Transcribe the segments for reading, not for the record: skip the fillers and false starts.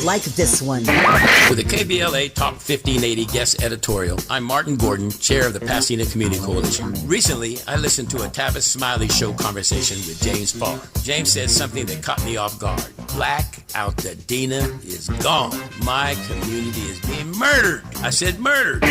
just like this one. With the KBLA Talk 1580 guest editorial, I'm Martin Gordon, chair of the Pasadena Community Coalition. Recently, I listened to a Tavis Smiley show conversation with James Farr. James said something that caught me off guard. Black Altadena is gone. My community is being murdered. I said murdered.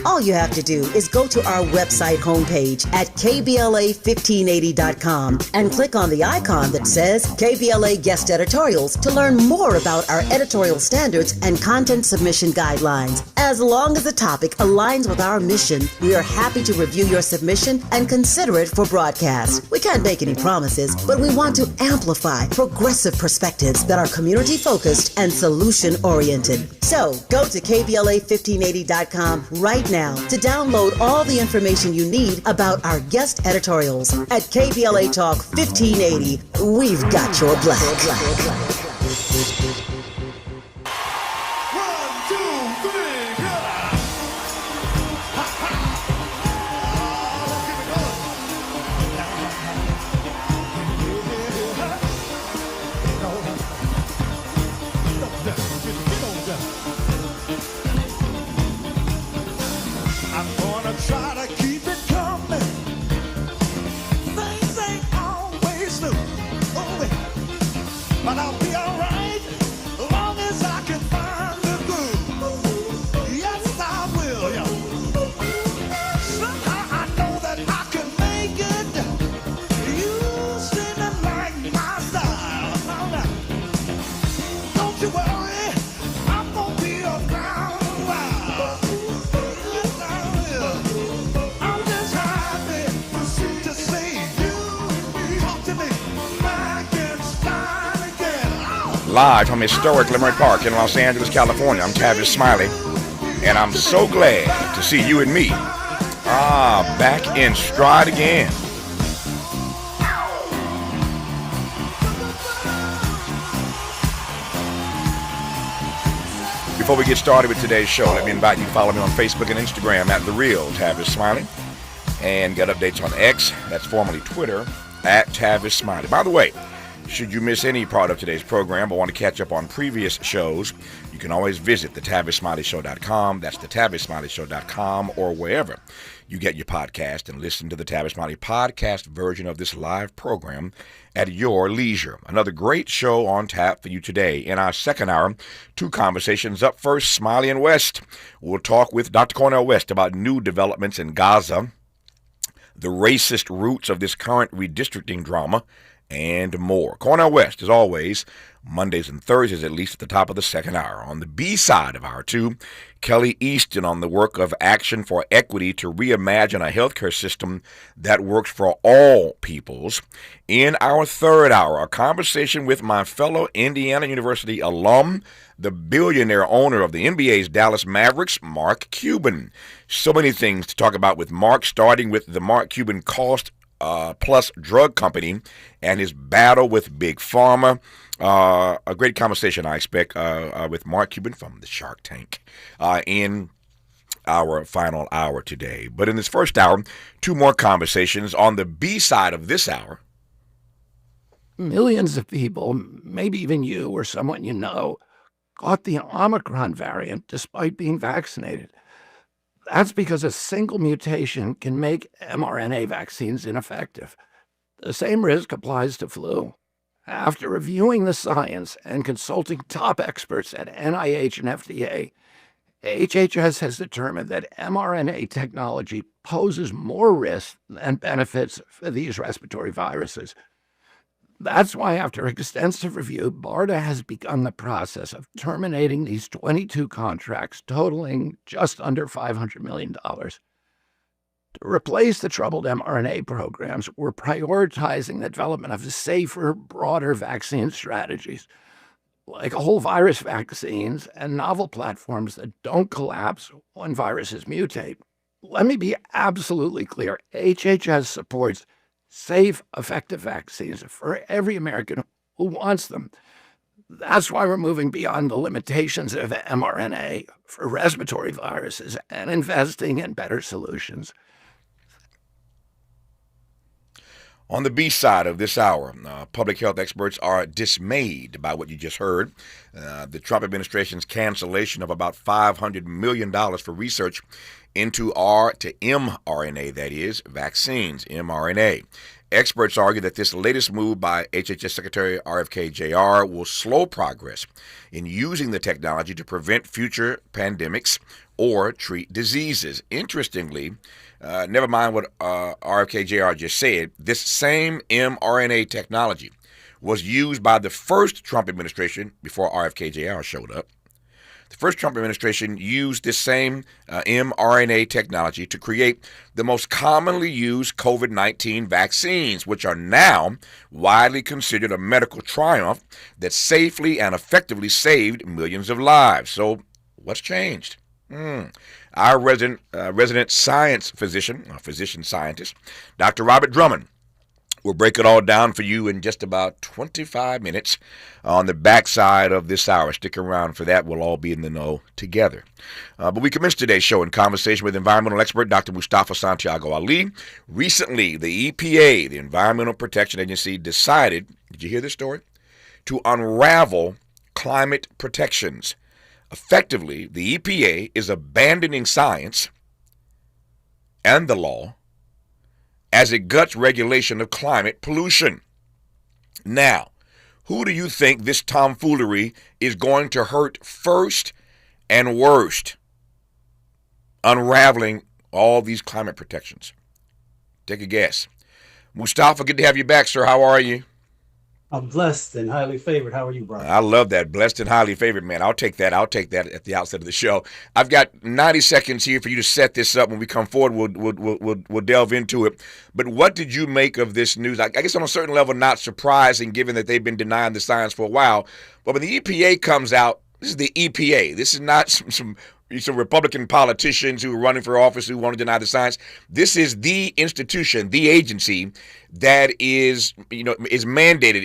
All you have to do is go to our website homepage at KBLA1580.com and click on the icon that says KBLA Guest Editorials to learn more about our editorial standards and content submission guidelines. As long as the topic aligns with our mission, we are happy to review your submission and consider it for broadcast. We can't make any promises, but we want to amplify progressive perspectives that are community-focused and solution-oriented. So, go to KBLA1580.com right now to download all the information you need about our guest editorials. At KBLA Talk 1580, we've got your black. Live from historic Limerick Park in Los Angeles, California, I'm Tavis Smiley, and I'm so glad to see you and me back in stride again. Before we get started with today's show, let me invite you to follow me on Facebook and Instagram at The Real Tavis Smiley, and get updates on X, that's formerly Twitter, at Tavis Smiley. By the way, should you miss any part of today's program or want to catch up on previous shows, you can always visit thetavissmileyshow.com. That's thetavissmileyshow.com, or wherever you get your podcast, and listen to the Tavis Smiley podcast version of this live program at your leisure. Another great show on tap for you today. In our second hour, two conversations. Up first, Smiley and West. We'll talk with Dr. Cornel West about new developments in Gaza, the racist roots of this current redistricting drama, and more. Cornel West, as always, Mondays and Thursdays, at least at the top of the second hour. On the B side of hour two, Kelly Easton on the work of Action for Equity to reimagine a healthcare system that works for all peoples. In our third hour, a conversation with my fellow Indiana University alum, the billionaire owner of the NBA's Dallas Mavericks, Mark Cuban. So many things to talk about with Mark, starting with the Mark Cuban Cost Plus drug company and his battle with Big Pharma. A great conversation, I expect, with Mark Cuban from the Shark Tank in our final hour today. But in this first hour, two more conversations. On the B side of this hour, millions of people, maybe even you or someone you know, caught the Omicron variant despite being vaccinated. That's because a single mutation can make mRNA vaccines ineffective. The same risk applies to flu. After reviewing the science and consulting top experts at NIH and FDA, HHS has determined that mRNA technology poses more risk than benefits for these respiratory viruses. That's why, after extensive review, BARDA has begun the process of terminating these 22 contracts totaling just under $500 million. To replace the troubled mRNA programs, we're prioritizing the development of safer, broader vaccine strategies, like whole virus vaccines and novel platforms that don't collapse when viruses mutate. Let me be absolutely clear. HHS supports safe, effective vaccines for every American who wants them. That's why we're moving beyond the limitations of mRNA for respiratory viruses and investing in better solutions. On the B side of this hour, public health experts are dismayed by what you just heard. The Trump administration's cancellation of about $500 million for research into R to mRNA, that is, vaccines, mRNA. Experts argue that this latest move by HHS Secretary RFK Jr. will slow progress in using the technology to prevent future pandemics or treat diseases. Interestingly, never mind what RFK Jr. just said, this same mRNA technology was used by the first Trump administration before RFK Jr. showed up. The first Trump administration used this same mRNA technology to create the most commonly used COVID-19 vaccines, which are now widely considered a medical triumph that safely and effectively saved millions of lives. So what's changed? Our resident science physician scientist, Dr. Robert Drummond, will break it all down for you in just about 25 minutes on the backside of this hour. Stick around for that. We'll all be in the know together. But we commenced today's show in conversation with environmental expert Dr. Mustafa Santiago-Ali. Recently, the EPA, the Environmental Protection Agency, decided, did you hear this story? To unravel climate protections. Effectively, the EPA is abandoning science and the law as it guts regulation of climate pollution. Now, who do you think this tomfoolery is going to hurt first and worst? Unraveling all these climate protections. Take a guess. Mustafa, good to have you back, sir. How are you? I'm blessed and highly favored. How are you, Brian? I love that. Blessed and highly favored, man. I'll take that at the outset of the show. I've got 90 seconds here for you to set this up. When we come forward, we'll delve into it. But what did you make of this news? I guess on a certain level, not surprising, given that they've been denying the science for a while. But when the EPA comes out, this is the EPA. This is not some Republican politicians who are running for office who want to deny the science. This is the institution, the agency that is mandated,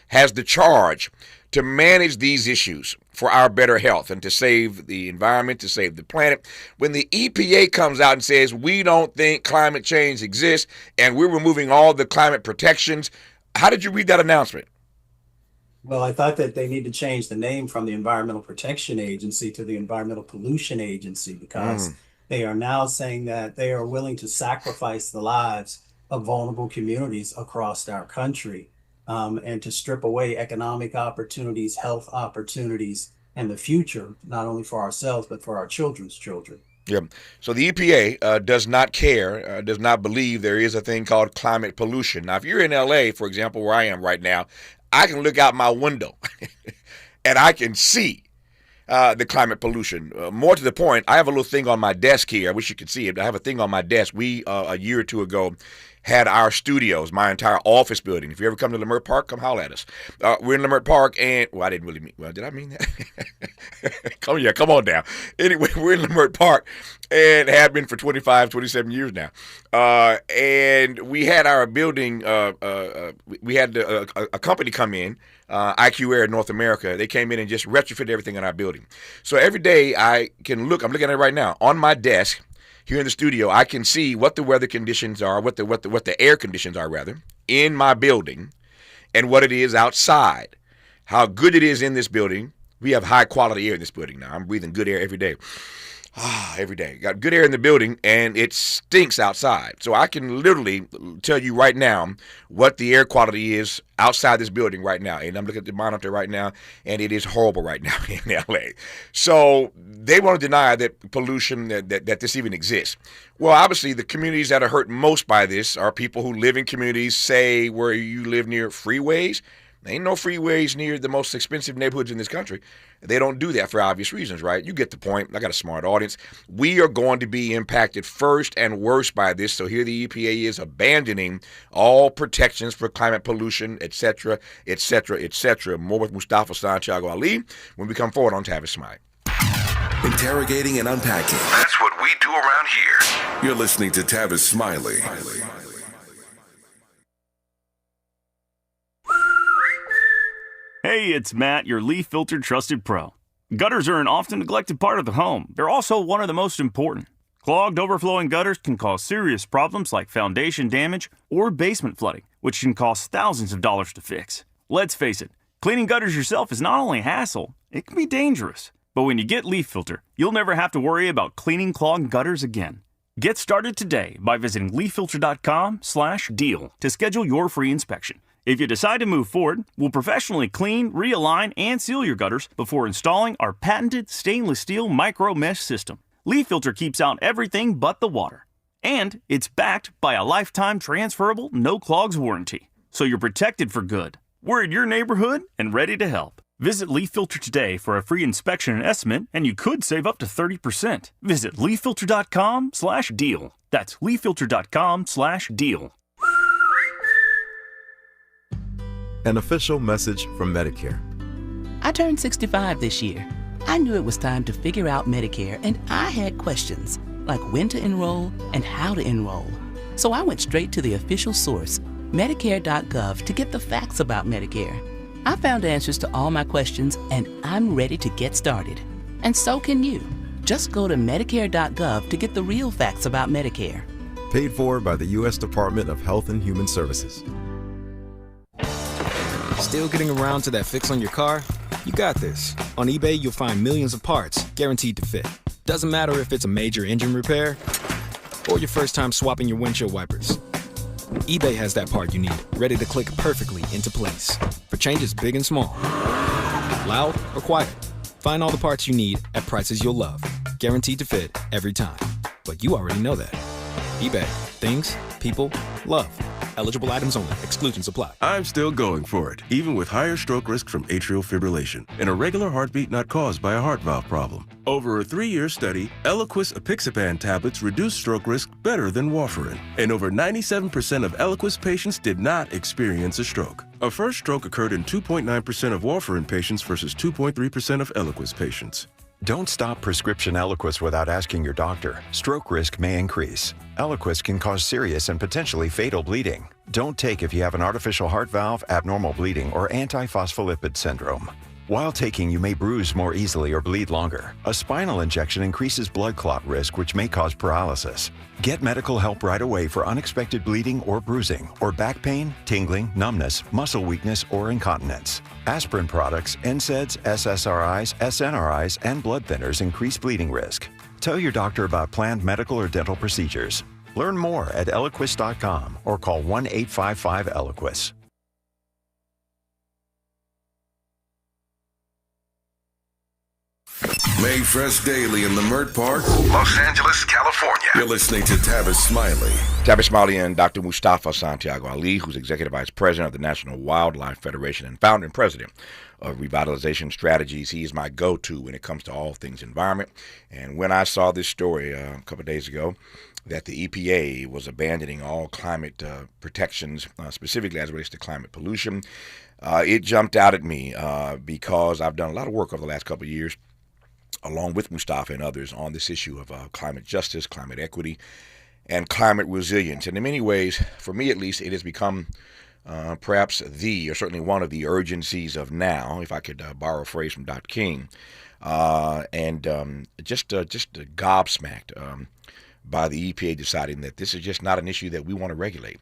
has the charge to manage these issues for our better health and to save the environment, to save the planet. When the EPA comes out and says we don't think climate change exists and we're removing all the climate protections, how did you read that announcement? Well, I thought that they need to change the name from the Environmental Protection Agency to the Environmental Pollution Agency, because they are now saying that they are willing to sacrifice the lives of vulnerable communities across our country, and to strip away economic opportunities, health opportunities, and the future, not only for ourselves, but for our children's children. Yeah. So the EPA does not care, does not believe there is a thing called climate pollution. Now, if you're in LA, for example, where I am right now, I can look out my window and I can see the climate pollution. More to the point, I have a little thing on my desk here. I wish you could see it. I have a thing on my desk. We, a year or two ago, had our studios, my entire office building. If you ever come to Leimert Park, come holler at us. We're in Leimert Park, and, well, I didn't really mean, well, did I mean that? Come on down. Anyway, we're in Leimert Park, and have been for 25, 27 years now. And we had our building, we had a company come in, IQ Air North America. They came in and just retrofitted everything in our building. So every day I can look, I'm looking at it right now, on my desk, here in the studio, I can see what the weather conditions are, what the air conditions are rather, in my building, and what it is outside. How good it is in this building. We have high quality air in this building now. I'm breathing good air every day. Every day. Got good air in the building, and it stinks outside. So I can literally tell you right now what the air quality is outside this building right now. And I'm looking at the monitor right now, and it is horrible right now in LA. So they want to deny that pollution, that this even exists. Well, obviously, the communities that are hurt most by this are people who live in communities, say, where you live near freeways. There ain't no freeways near the most expensive neighborhoods in this country. They don't do that for obvious reasons, right? You get the point. I got a smart audience. We are going to be impacted first and worst by this. So here the EPA is abandoning all protections for climate pollution, et cetera, et cetera, et cetera. More with Mustafa Santiago-Ali when we come forward on Tavis Smiley. Interrogating and unpacking. That's what we do around here. You're listening to Tavis Smiley. Hey, it's Matt, your leaf filter trusted pro. Gutters are an often neglected part of the home. They're also one of the most important. Clogged, overflowing gutters can cause serious problems like foundation damage or basement flooding, which can cost thousands of dollars to fix. Let's face it, cleaning gutters yourself is not only a hassle, it can be dangerous. But when you get Leaf Filter, you'll never have to worry about cleaning clogged gutters again. Get started today by visiting leaffilter.com/deal to schedule your free inspection. If you decide to move forward, we'll professionally clean, realign, and seal your gutters before installing our patented stainless steel micro mesh system. Leaf Filter keeps out everything but the water. And it's backed by a lifetime transferable no clogs warranty. So you're protected for good. We're in your neighborhood and ready to help. Visit Leaf Filter today for a free inspection and estimate, and you could save up to 30%. Visit leaffilter.com/deal. That's leaffilter.com/deal. An official message from Medicare. I turned 65 this year. I knew it was time to figure out Medicare, and I had questions, like when to enroll and how to enroll. So I went straight to the official source, Medicare.gov, to get the facts about Medicare. I found answers to all my questions, and I'm ready to get started. And so can you. Just go to Medicare.gov to get the real facts about Medicare. Paid for by the U.S. Department of Health and Human Services. Still getting around to that fix on your car? You got this. On eBay, you'll find millions of parts guaranteed to fit. Doesn't matter if it's a major engine repair or your first time swapping your windshield wipers. eBay has that part you need, ready to click perfectly into place for changes big and small. Loud or quiet, find all the parts you need at prices you'll love. Guaranteed to fit every time. But you already know that. eBay. Things, people, love. Eligible items only. Exclusions apply. I'm still going for it, even with higher stroke risk from atrial fibrillation and a regular heartbeat not caused by a heart valve problem. Over a 3-year study, Eliquis apixaban tablets reduced stroke risk better than warfarin, and over 97% of Eliquis patients did not experience a stroke. A first stroke occurred in 2.9% of warfarin patients versus 2.3% of Eliquis patients. Don't stop prescription Eliquis without asking your doctor. Stroke risk may increase. Eliquis can cause serious and potentially fatal bleeding. Don't take if you have an artificial heart valve, abnormal bleeding, or antiphospholipid syndrome. While taking, you may bruise more easily or bleed longer. A spinal injection increases blood clot risk, which may cause paralysis. Get medical help right away for unexpected bleeding or bruising, or back pain, tingling, numbness, muscle weakness, or incontinence. Aspirin products, NSAIDs, SSRIs, SNRIs, and blood thinners increase bleeding risk. Tell your doctor about planned medical or dental procedures. Learn more at Eliquis.com or call 1-855-ELIQUIS. Made fresh daily in the Mert Park, Los Angeles, California. You're listening to Tavis Smiley. Tavis Smiley and Dr. Mustafa Santiago-Ali, who's Executive Vice President of the National Wildlife Federation and founder and president of Revitalization Strategies. He is my go-to when it comes to all things environment. And when I saw this story a couple of days ago, that the EPA was abandoning all climate protections, specifically as it relates to climate pollution, it jumped out at me because I've done a lot of work over the last couple of years, along with Mustafa and others, on this issue of climate justice, climate equity, and climate resilience. And in many ways, for me at least, it has become perhaps or certainly one of the urgencies of now, if I could borrow a phrase from Dr. King, and just gobsmacked by the EPA deciding that this is just not an issue that we want to regulate.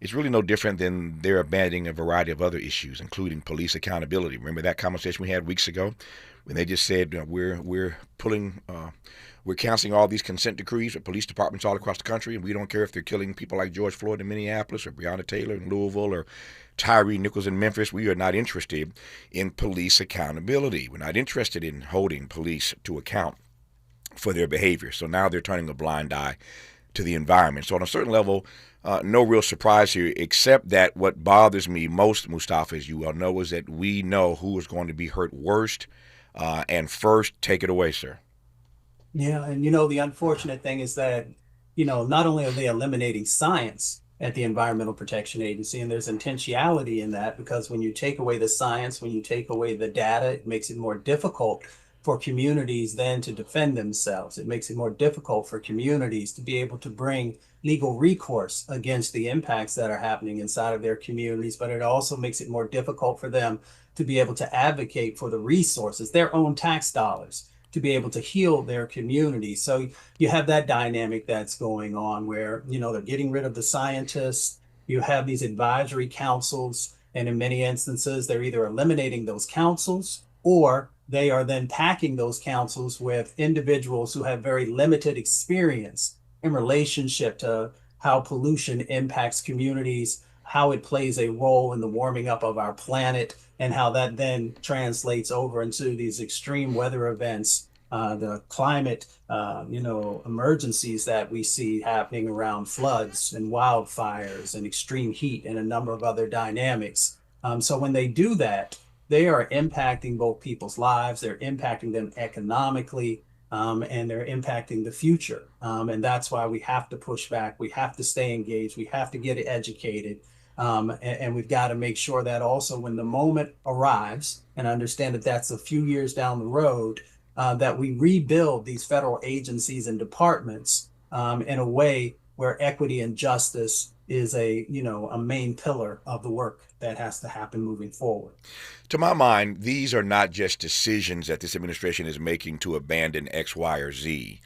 It's really no different than they're abandoning a variety of other issues, including police accountability. Remember that conversation we had weeks ago when they just said we're canceling all these consent decrees at police departments all across the country, and we don't care if they're killing people like George Floyd in Minneapolis or Breonna Taylor in Louisville or Tyree Nichols in Memphis. We are not interested in police accountability. We're not interested in holding police to account for their behavior. So now they're turning a blind eye to the environment. So on a certain level, no real surprise here, except that what bothers me most, Mustafa, as you well know, is that we know who is going to be hurt worst and first. Take it away, sir. Yeah, and the unfortunate thing is that, not only are they eliminating science at the Environmental Protection Agency, and there's intentionality in that, because when you take away the science, when you take away the data, it makes it more difficult for communities then to defend themselves. It makes it more difficult for communities to be able to bring legal recourse against the impacts that are happening inside of their communities, but it also makes it more difficult for them to be able to advocate for the resources, their own tax dollars, to be able to heal their community. So you have that dynamic that's going on where, they're getting rid of the scientists. You have these advisory councils, and in many instances, they're either eliminating those councils or they are then packing those councils with individuals who have very limited experience in relationship to how pollution impacts communities, how it plays a role in the warming up of our planet, and how that then translates over into these extreme weather events, the climate, emergencies that we see happening around floods and wildfires and extreme heat and a number of other dynamics. So when they do that, they are impacting both people's lives, they're impacting them economically, and they're impacting the future. And that's why we have to push back. We have to stay engaged. We have to get educated. And we've got to make sure that also when the moment arrives, and understand that that's a few years down the road, that we rebuild these federal agencies and departments in a way where equity and justice is a main pillar of the work that has to happen moving forward. To my mind, these are not just decisions that this administration is making to abandon X, Y, or Z.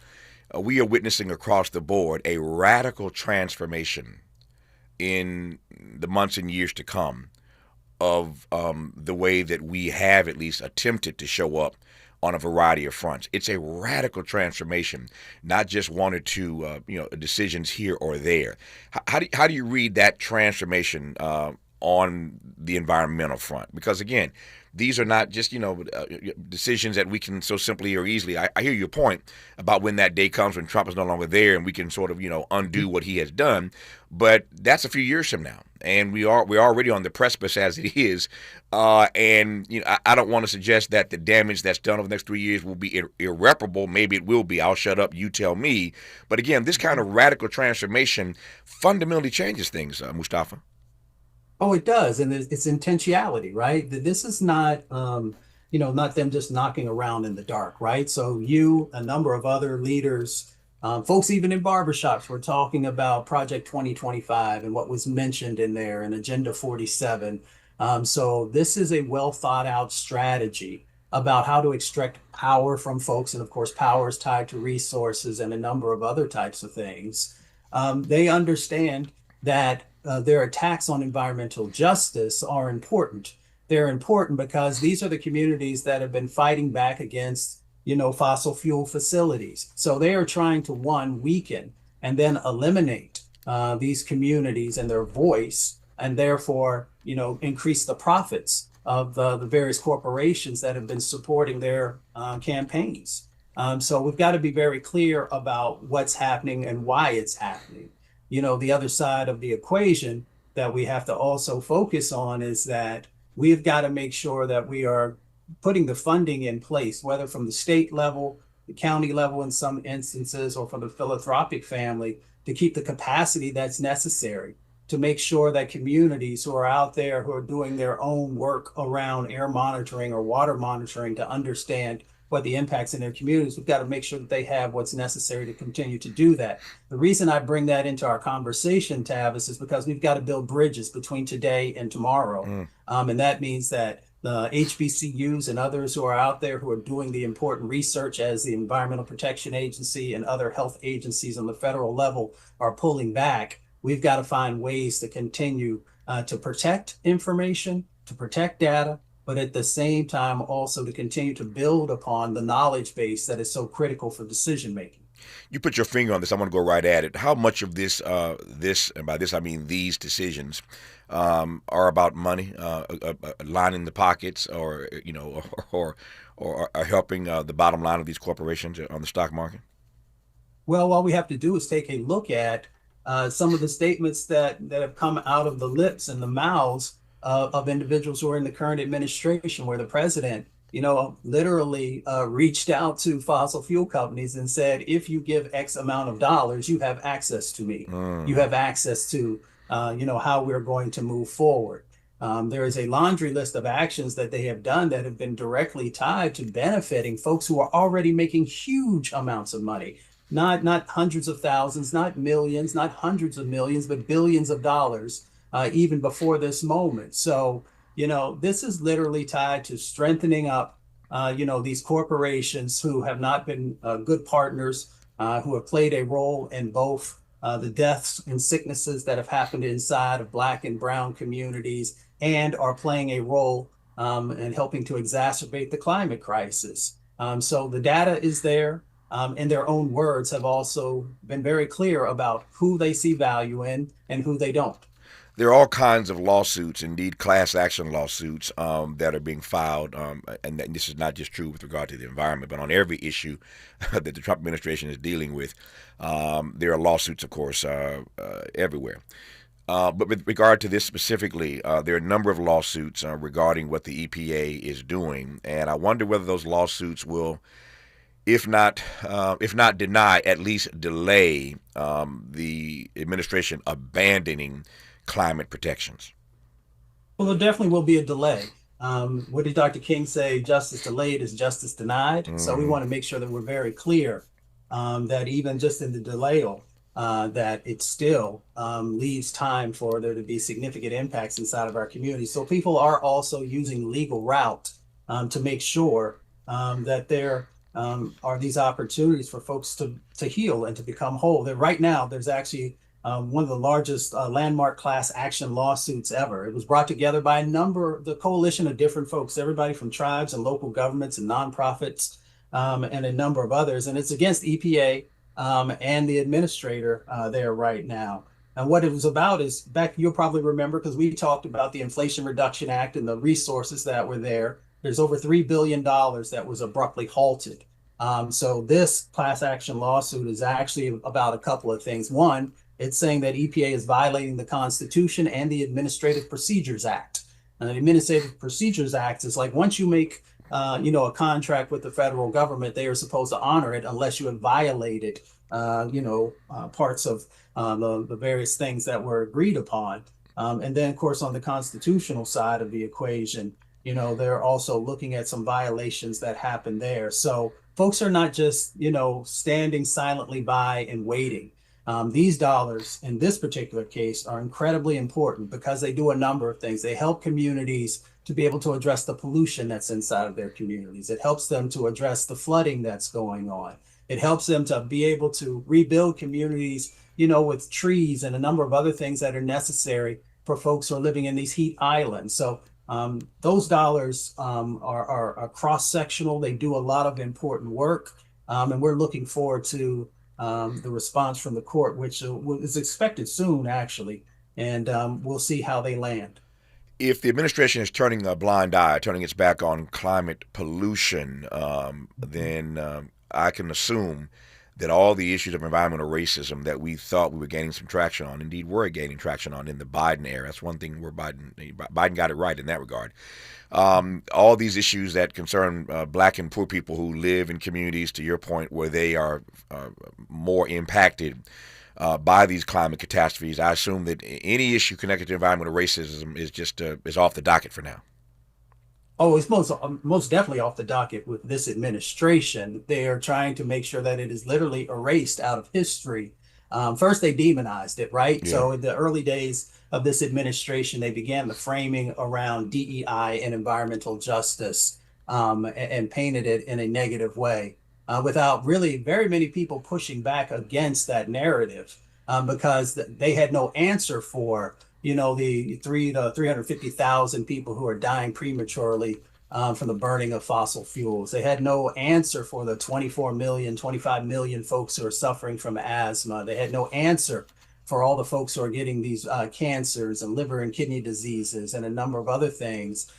We are witnessing across the board a radical transformation in the months and years to come of the way that we have at least attempted to show up on a variety of fronts. It's a radical transformation, not just one or two decisions here or there. How do you read that transformation on the environmental front? Because again, these are not just decisions that we can so simply or easily. I hear your point about when that day comes when Trump is no longer there and we can sort of undo what he has done, but that's a few years from now, and we're already on the precipice as it is. And I don't want to suggest that the damage that's done over the next 3 years will be irreparable. Maybe it will be. I'll shut up. You tell me. But again, this kind of radical transformation fundamentally changes things, Mustafa. Oh, it does. And it's intentionality, right? This is not, not them just knocking around in the dark, right? So a number of other leaders, folks even in barbershops were talking about Project 2025 and what was mentioned in there and Agenda 47. So this is a well thought out strategy about how to extract power from folks. And of course, power is tied to resources and a number of other types of things. They understand that their attacks on environmental justice are important. They're important because these are the communities that have been fighting back against, fossil fuel facilities. So they are trying to, one, weaken and then eliminate these communities and their voice, and therefore, increase the profits of the various corporations that have been supporting their campaigns. So we've got to be very clear about what's happening and why it's happening. The other side of the equation that we have to also focus on is that we've got to make sure that we are putting the funding in place, whether from the state level, the county level in some instances, or from the philanthropic family, to keep the capacity that's necessary to make sure that communities who are out there who are doing their own work around air monitoring or water monitoring to understand what the impacts in their communities, we've got to make sure that they have what's necessary to continue to do that. The reason I bring that into our conversation, Tavis, is because we've got to build bridges between today and tomorrow. And that means that the HBCUs and others who are out there who are doing the important research as the Environmental Protection Agency and other health agencies on the federal level are pulling back. We've got to find ways to continue to protect information, to protect data, but at the same time also to continue to build upon the knowledge base that is so critical for decision making. You put your finger on this. I want to go right at it. How much of this, and by this I mean these decisions, are about money, lining the pockets, or are helping the bottom line of these corporations on the stock market? Well, all we have to do is take a look at some of the statements that have come out of the lips and the mouths of individuals who are in the current administration, where the president, literally reached out to fossil fuel companies and said, if you give X amount of dollars, you have access to me. You have access to, how we're going to move forward. There is a laundry list of actions that they have done that have been directly tied to benefiting folks who are already making huge amounts of money. Not hundreds of thousands, not millions, not hundreds of millions, but billions of dollars. Even before this moment. So, this is literally tied to strengthening up these corporations who have not been good partners, who have played a role in both the deaths and sicknesses that have happened inside of Black and brown communities, and are playing a role in helping to exacerbate the climate crisis. So the data is there. In their own words, have also been very clear about who they see value in and who they don't. There are all kinds of lawsuits, indeed class action lawsuits, that are being filed, and this is not just true with regard to the environment, but on every issue that the Trump administration is dealing with. There are lawsuits, of course, everywhere. But with regard to this specifically, there are a number of lawsuits regarding what the EPA is doing, and I wonder whether those lawsuits will, if not deny, at least delay the administration abandoning climate protections. Well, there definitely will be a delay. What did Dr. King say? Justice delayed is justice denied. Mm-hmm. So we want to make sure that we're very clear that even just in the delay, that it still leaves time for there to be significant impacts inside of our community. So people are also using legal route to make sure that there are these opportunities for folks to heal and to become whole. That right now, there's actually one of the largest landmark class action lawsuits ever. It was brought together by the coalition of different folks, everybody from tribes and local governments and nonprofits and a number of others. And it's against EPA and the administrator there right now. And what it was about is, back, you'll probably remember, because we talked about the Inflation Reduction Act and the resources that were there. There's over $3 billion that was abruptly halted. So this class action lawsuit is actually about a couple of things. One, it's saying that EPA is violating the Constitution and the Administrative Procedures Act. And the Administrative Procedures Act is like, once you make a contract with the federal government, they are supposed to honor it unless you have violated parts of the various things that were agreed upon. And then, of course, on the constitutional side of the equation, they're also looking at some violations that happen there. So folks are not just, standing silently by and waiting. These dollars in this particular case are incredibly important because they do a number of things. They help communities to be able to address the pollution that's inside of their communities. It helps them to address the flooding that's going on. It helps them to be able to rebuild communities, with trees and a number of other things that are necessary for folks who are living in these heat islands. So those dollars are cross-sectional. They do a lot of important work. And we're looking forward to the response from the court, which is expected soon, actually. And we'll see how they land. If the administration is turning a blind eye, turning its back on climate pollution, then I can assume that all the issues of environmental racism that we thought we were gaining some traction on, indeed were gaining traction on in the Biden era. That's one thing where Biden got it right in that regard. All these issues that concern Black and poor people who live in communities, to your point, where they are more impacted by these climate catastrophes. I assume that any issue connected to environmental racism is off the docket for now. Oh, it's most definitely off the docket with this administration. They are trying to make sure that it is literally erased out of history. First, they demonized it, right? Yeah. So in the early days of this administration, they began the framing around DEI and environmental justice and painted it in a negative way without really very many people pushing back against that narrative because they had no answer for the 350,000 people who are dying prematurely from the burning of fossil fuels. They had no answer for the 25 million folks who are suffering from asthma. They had no answer for all the folks who are getting these cancers and liver and kidney diseases and a number of other things.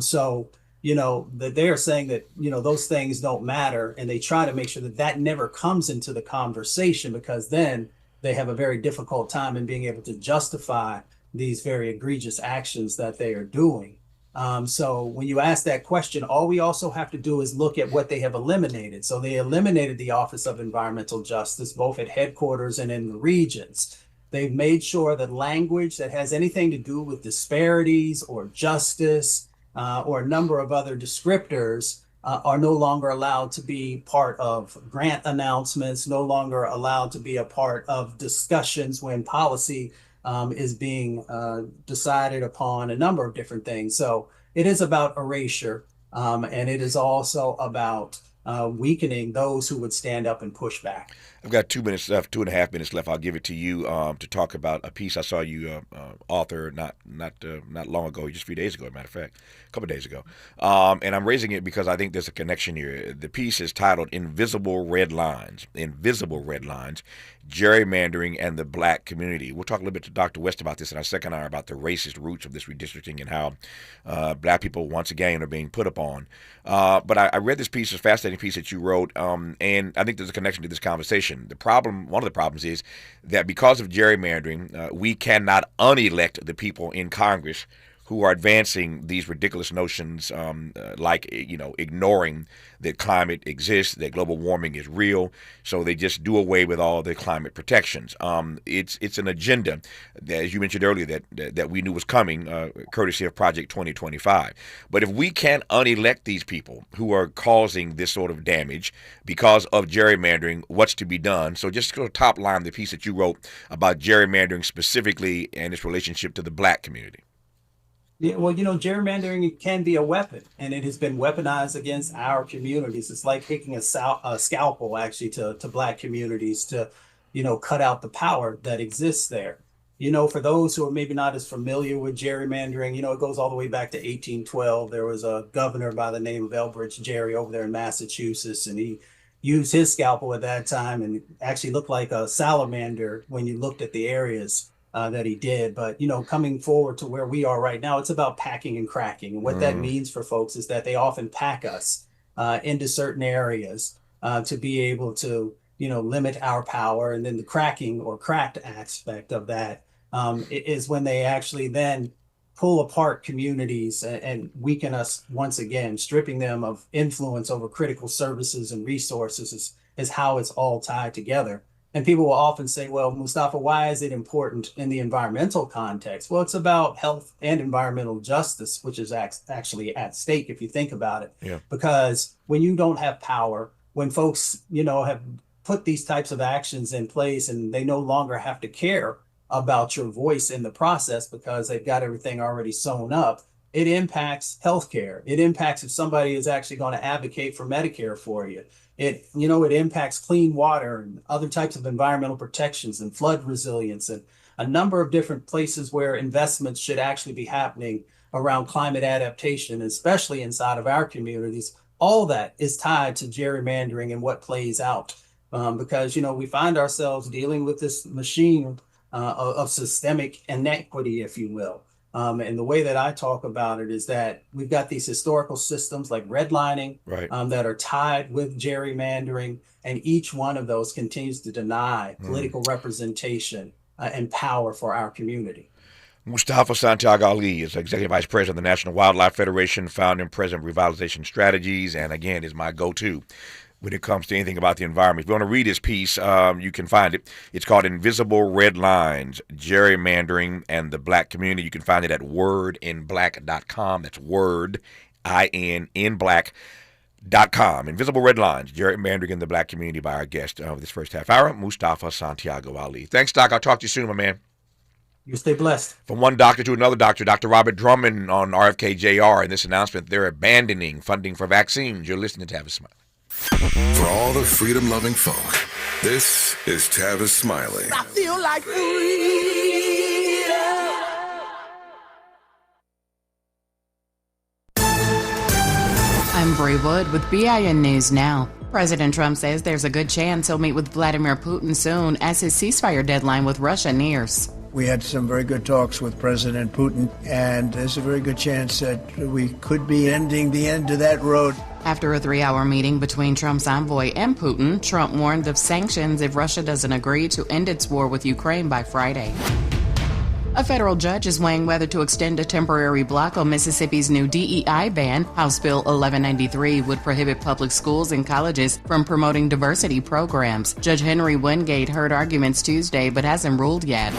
So that they are saying that, those things don't matter. And they try to make sure that never comes into the conversation, because then they have a very difficult time in being able to justify these very egregious actions that they are doing. So when you ask that question, all we also have to do is look at what they have eliminated. So they eliminated the Office of Environmental Justice, both at headquarters and in the regions. They've made sure that language that has anything to do with disparities or justice or a number of other descriptors are no longer allowed to be part of grant announcements, no longer allowed to be a part of discussions when policy is being decided upon, a number of different things. So it is about erasure. And it is also about weakening those who would stand up and push back. I've got 2 minutes left, 2.5 minutes left. I'll give it to you to talk about a piece I saw you author not long ago, just a few days ago, as a matter of fact, a couple of days ago. And I'm raising it because I think there's a connection here. The piece is titled Invisible Red Lines, Gerrymandering and the Black Community. We'll talk a little bit to Dr. West about this in our second hour, about the racist roots of this redistricting and how black people once again are being put upon. But I read this piece, this fascinating piece that you wrote, and I think there's a connection to this conversation. One of the problems is that because of gerrymandering, we cannot unelect the people in Congress who are advancing these ridiculous notions, like ignoring that climate exists, that global warming is real. So they just do away with all the climate protections. It's an agenda, as you mentioned earlier, that we knew was coming, courtesy of Project 2025. But if we can't unelect these people who are causing this sort of damage because of gerrymandering, what's to be done? So just to top line the piece that you wrote about gerrymandering specifically and its relationship to the black community. Yeah, well, gerrymandering can be a weapon, and it has been weaponized against our communities. It's like taking a scalpel, actually, to black communities to, cut out the power that exists there. For those who are maybe not as familiar with gerrymandering, it goes all the way back to 1812. There was a governor by the name of Elbridge Gerry over there in Massachusetts, and he used his scalpel at that time and actually looked like a salamander when you looked at the areas that he did. But, coming forward to where we are right now, it's about packing and cracking. And what that means for folks is that they often pack us into certain areas to be able to, limit our power. And then the cracking or cracked aspect of that is when they actually then pull apart communities and weaken us once again, stripping them of influence over critical services and resources is how it's all tied together. And people will often say, well, Mustafa, why is it important in the environmental context? Well, it's about health and environmental justice, which is actually at stake if you think about it. Yeah. Because when you don't have power, when folks, have put these types of actions in place and they no longer have to care about your voice in the process because they've got everything already sewn up, it impacts healthcare. It impacts if somebody is actually going to advocate for Medicare for you. It impacts clean water and other types of environmental protections and flood resilience and a number of different places where investments should actually be happening around climate adaptation, especially inside of our communities. All that is tied to gerrymandering and what plays out because, we find ourselves dealing with this machine of systemic inequity, if you will. And the way that I talk about it is that we've got these historical systems like redlining that are tied with gerrymandering, and each one of those continues to deny political representation and power for our community. Mustafa Santiago-Ali is Executive Vice President of the National Wildlife Federation, founder and president of Revitalization Strategies, and again is my go-to when it comes to anything about the environment. If you want to read his piece, you can find it. It's called Invisible Red Lines, Gerrymandering and the Black Community. You can find it at wordinblack.com. That's word, I-N, black.com. Invisible Red Lines, Gerrymandering and the Black Community by our guest of this first half hour, Mustafa Santiago-Ali. Thanks, Doc. I'll talk to you soon, my man. You stay blessed. From one doctor to another doctor, Dr. Robert Drummond on RFK Jr. in this announcement, they're abandoning funding for vaccines. You're listening to Tavis Smiley. For all the freedom-loving folk, this is Tavis Smiley. I feel like freedom. I'm Bray Wood with BIN News Now. President Trump says there's a good chance he'll meet with Vladimir Putin soon as his ceasefire deadline with Russia nears. We had some very good talks with President Putin, and there's a very good chance that we could be ending the end of that road. After a 3-hour meeting between Trump's envoy and Putin, Trump warned of sanctions if Russia doesn't agree to end its war with Ukraine by Friday. A federal judge is weighing whether to extend a temporary block on Mississippi's new DEI ban. House Bill 1193 would prohibit public schools and colleges from promoting diversity programs. Judge Henry Wingate heard arguments Tuesday but hasn't ruled yet.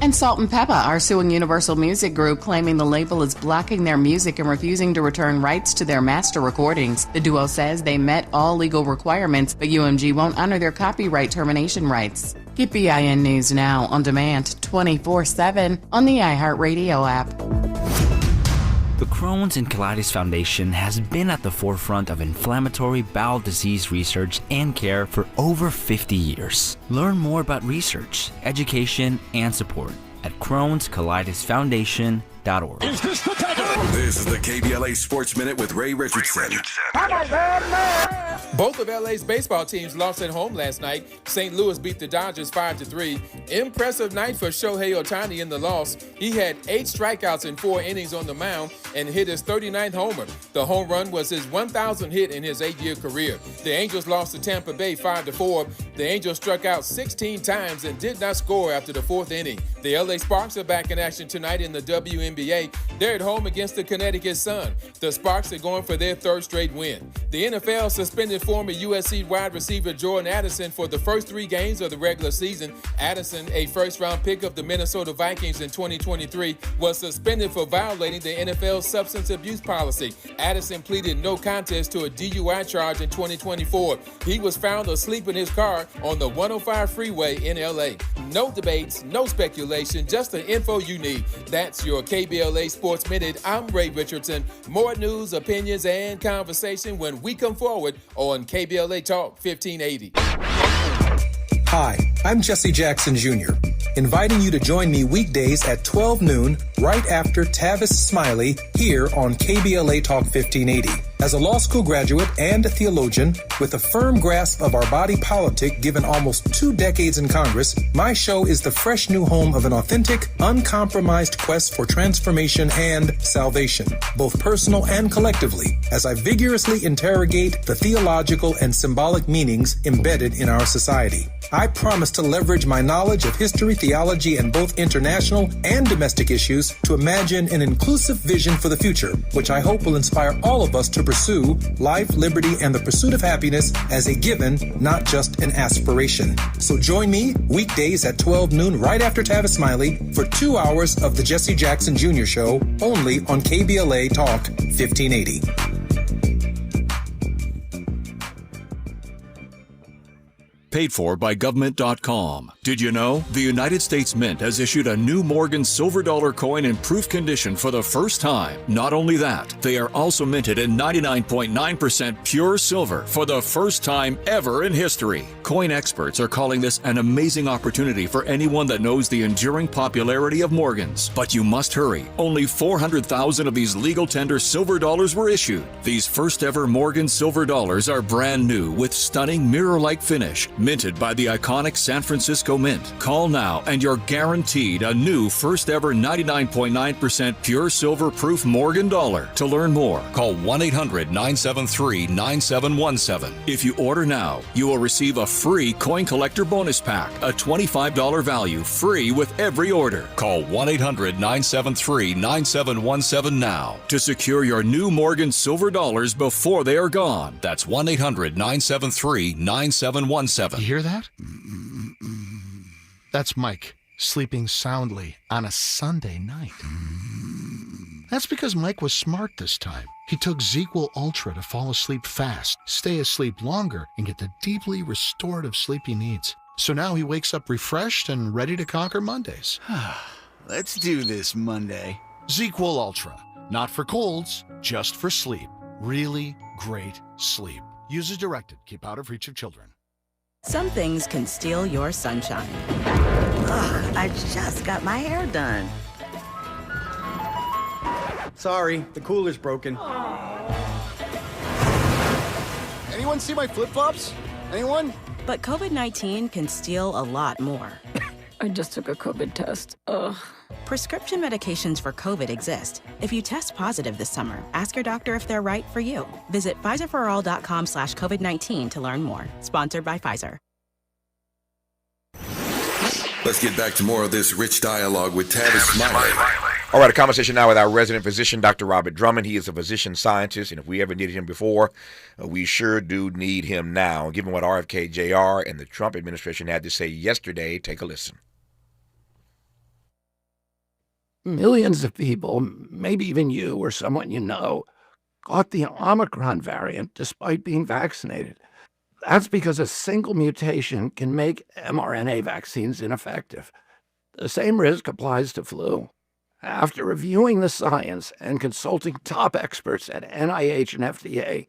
And Salt and Pepper are suing Universal Music Group, claiming the label is blocking their music and refusing to return rights to their master recordings. The duo says they met all legal requirements, but UMG won't honor their copyright termination rights. Get BIN News Now on demand 24/7 on the iHeartRadio app. The Crohn's and Colitis Foundation has been at the forefront of inflammatory bowel disease research and care for over 50 years. Learn more about research, education, and support at Crohn'sColitisFoundation.org. Is this the title? This is the KBLA Sports Minute with Ray Richardson. Both of LA's baseball teams lost at home last night. St. Louis beat the Dodgers 5-3. Impressive night for Shohei Ohtani in the loss. He had 8 strikeouts in 4 innings on the mound and hit his 39th homer. The home run was his 1,000th hit in his 8-year career. The Angels lost to Tampa Bay 5-4. The Angels struck out 16 times and did not score after the 4th inning. The LA Sparks are back in action tonight in the WNBA. They're at home against the Connecticut Sun. The Sparks are going for their 3rd straight win. The NFL suspended former USC wide receiver Jordan Addison for the first 3 games of the regular season. Addison, a first-round pick of the Minnesota Vikings in 2023, was suspended for violating the NFL's substance abuse policy. Addison pleaded no contest to a DUI charge in 2024. He was found asleep in his car on the 105 freeway in LA. No debates, no speculation, just the info you need. That's your KBLA Sports Minute. I'm Ray Richardson. More news, opinions, and conversation when we come forward on KBLA Talk 1580. Hi, I'm Jesse Jackson Jr., inviting you to join me weekdays at 12 noon right after Tavis Smiley here on KBLA Talk 1580. As a law school graduate and a theologian with a firm grasp of our body politic given almost 2 decades in Congress, my show is the fresh new home of an authentic, uncompromised quest for transformation and salvation, both personal and collectively, as I vigorously interrogate the theological and symbolic meanings embedded in our society. I promise to leverage my knowledge of history, theology, and both international and domestic issues to imagine an inclusive vision for the future, which I hope will inspire all of us to pursue life, liberty, and the pursuit of happiness as a given, not just an aspiration. So join me weekdays at 12 noon right after Tavis Smiley for 2 hours of the Jesse Jackson Jr. Show only on KBLA Talk 1580. Paid for by government.com. Did you know the United States Mint has issued a new Morgan silver dollar coin in proof condition for the first time? Not only that, they are also minted in 99.9% pure silver for the first time ever in history. Coin experts are calling this an amazing opportunity for anyone that knows the enduring popularity of Morgans. But you must hurry. Only 400,000 of these legal tender silver dollars were issued. These first ever Morgan silver dollars are brand new with stunning mirror-like finish, minted by the iconic San Francisco Mint. Call now and you're guaranteed a new first ever 99.9% pure silver proof Morgan dollar. To learn more, call 1-800-973-9717. If you order now, you will receive a free coin collector bonus pack, a $25 value, free with every order. Call 1-800-973-9717 now to secure your new Morgan silver dollars before they are gone. That's 1-800-973-9717. You hear that? That's Mike sleeping soundly on a Sunday night. That's because Mike was smart this time. He took ZzzQuil Ultra to fall asleep fast, stay asleep longer, and get the deeply restorative sleep he needs. So now he wakes up refreshed and ready to conquer Mondays. Let's do this Monday. ZzzQuil Ultra. Not for colds, just for sleep. Really great sleep. Use as directed. Keep out of reach of children. Some things can steal your sunshine. Ugh, I just got my hair done. Sorry, the cooler's broken. Anyone see my flip-flops? Anyone? But COVID-19 can steal a lot more. I just took a COVID test. Ugh. Prescription medications for COVID exist. If you test positive this summer, ask your doctor if they're right for you. Visit PfizerForAll.com/COVID-19 to learn more. Sponsored by Pfizer. Let's get back to more of this rich dialogue with Tavis Smiley. All right, a conversation now with our resident physician, Dr. Robert Drummond. He is a physician scientist, and if we ever needed him before, we sure do need him now. Given what RFK Jr. and the Trump administration had to say yesterday, take a listen. Millions of people, maybe even you or someone you know, got the Omicron variant despite being vaccinated. That's because a single mutation can make mRNA vaccines ineffective. The same risk applies to flu. After reviewing the science and consulting top experts at NIH and FDA,